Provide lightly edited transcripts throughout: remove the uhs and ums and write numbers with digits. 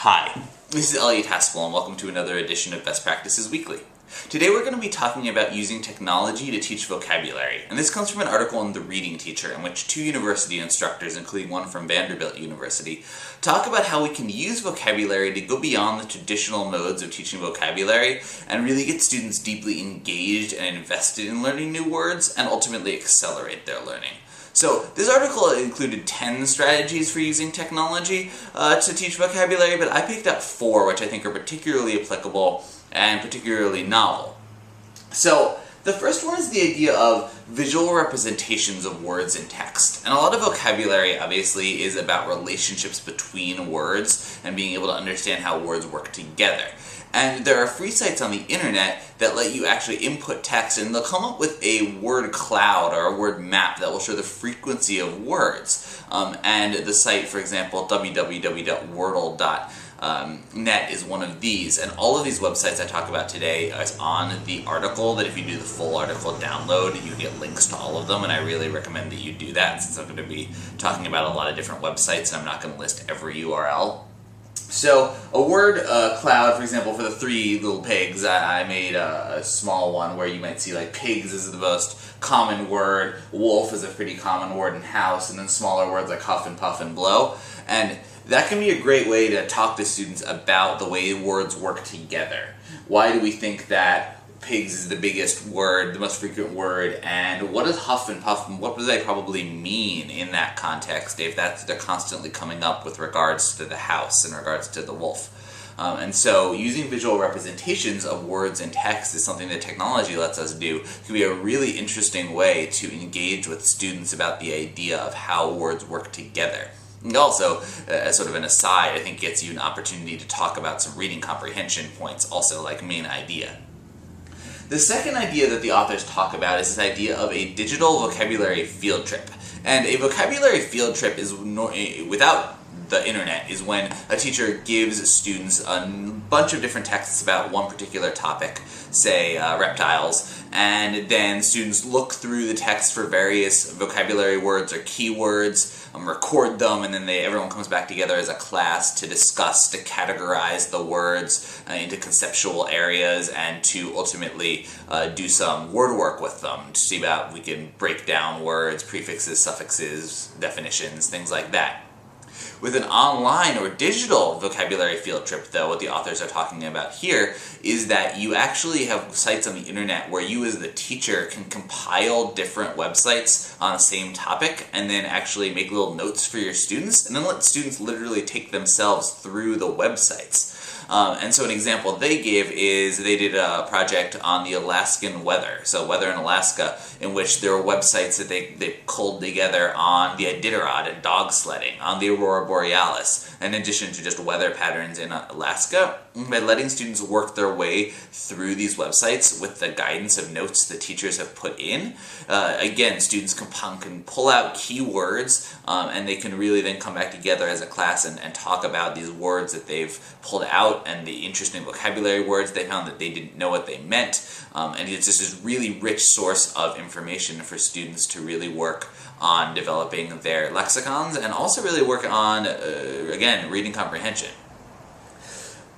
Hi, this is Elliot Haspel and welcome to another edition of Best Practices Weekly. Today we're going to be talking about using technology to teach vocabulary, and this comes from an article in The Reading Teacher in which two university instructors, including one from Vanderbilt University, talk about how we can use vocabulary to go beyond the traditional modes of teaching vocabulary and really get students deeply engaged and invested in learning new words and ultimately accelerate their learning. So, this article included 10 strategies for using technology to teach vocabulary, but I picked up 4 which I think are particularly applicable and particularly novel. So, the first one is the idea of visual representations of words in text. And a lot of vocabulary, obviously, is about relationships between words and being able to understand how words work together. And there are free sites on the internet that let you actually input text, and they'll come up with a word cloud or a word map that will show the frequency of words. And the site, for example, www.wordle.net is one of these. And all of these websites I talk about today is on the article, that if you do the full article download, you get links to all of them, and I really recommend that you do that since I'm going to be talking about a lot of different websites and I'm not going to list every URL. So, a word cloud, for example, for the 3 little pigs, I made a small one where you might see like pigs is the most common word, wolf is a pretty common word, and house, and then smaller words like huff and puff and blow. And that can be a great way to talk to students about the way words work together. Why do we think that pigs is the biggest word, the most frequent word, and what does huff and puff, and what do they probably mean in that context if they're constantly coming up with regards to the house, in regards to the wolf. And so using visual representations of words in text is something that technology lets us do. It can be a really interesting way to engage with students about the idea of how words work together. And also, as sort of an aside, I think gets you an opportunity to talk about some reading comprehension points, also like main idea. The second idea that the authors talk about is this idea of a digital vocabulary field trip. And a vocabulary field trip is, without the internet, is when a teacher gives students a bunch of different texts about one particular topic, say reptiles, and then students look through the text for various vocabulary words or keywords, record them, and then everyone comes back together as a class to discuss, to categorize the words into conceptual areas, and to ultimately do some word work with them to see about we can break down words, prefixes, suffixes, definitions, things like that. With an online or digital vocabulary field trip, though, what the authors are talking about here is that you actually have sites on the internet where you as the teacher can compile different websites on the same topic and then actually make little notes for your students and then let students literally take themselves through the websites. And so an example they gave is they did a project on the Alaskan weather, so weather in Alaska, in which there were websites that they culled together on the Iditarod and dog sledding, on the Aurora Borealis, in addition to just weather patterns in Alaska. By letting students work their way through these websites with the guidance of notes the teachers have put in, again, students can pull out keywords, and they can really then come back together as a class and talk about these words that they've pulled out and the interesting vocabulary words they found that they didn't know what they meant. And it's just this really rich source of information for students to really work on developing their lexicons and also really work on, again, reading comprehension.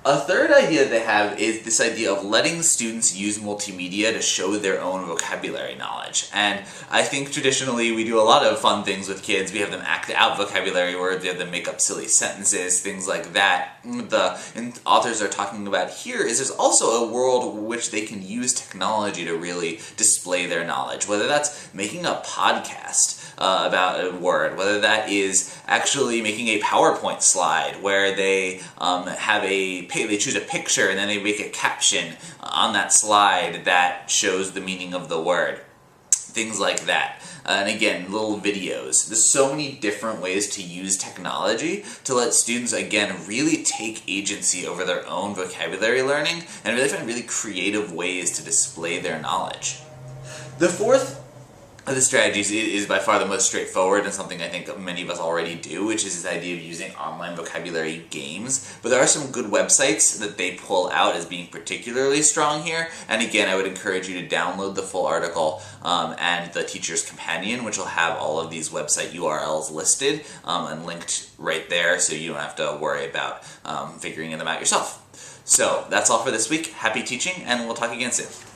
A third idea they have is this idea of letting students use multimedia to show their own vocabulary knowledge. And I think traditionally we do a lot of fun things with kids. We have them act out vocabulary words, we have them make up silly sentences, things like that. The authors are talking about here is there's also a world in which they can use technology to really display their knowledge, whether that's making a podcast about a word, whether that is actually making a PowerPoint slide where they they choose a picture and then they make a caption on that slide that shows the meaning of the word. Things like that. And again, little videos. There's so many different ways to use technology to let students, again, really take agency over their own vocabulary learning and really find really creative ways to display their knowledge. The fourth this strategy is by far the most straightforward and something I think many of us already do, which is this idea of using online vocabulary games. But there are some good websites that they pull out as being particularly strong here. And again, I would encourage you to download the full article and the Teacher's Companion, which will have all of these website URLs listed and linked right there, so you don't have to worry about figuring them out yourself. So that's all for this week. Happy teaching, and we'll talk again soon.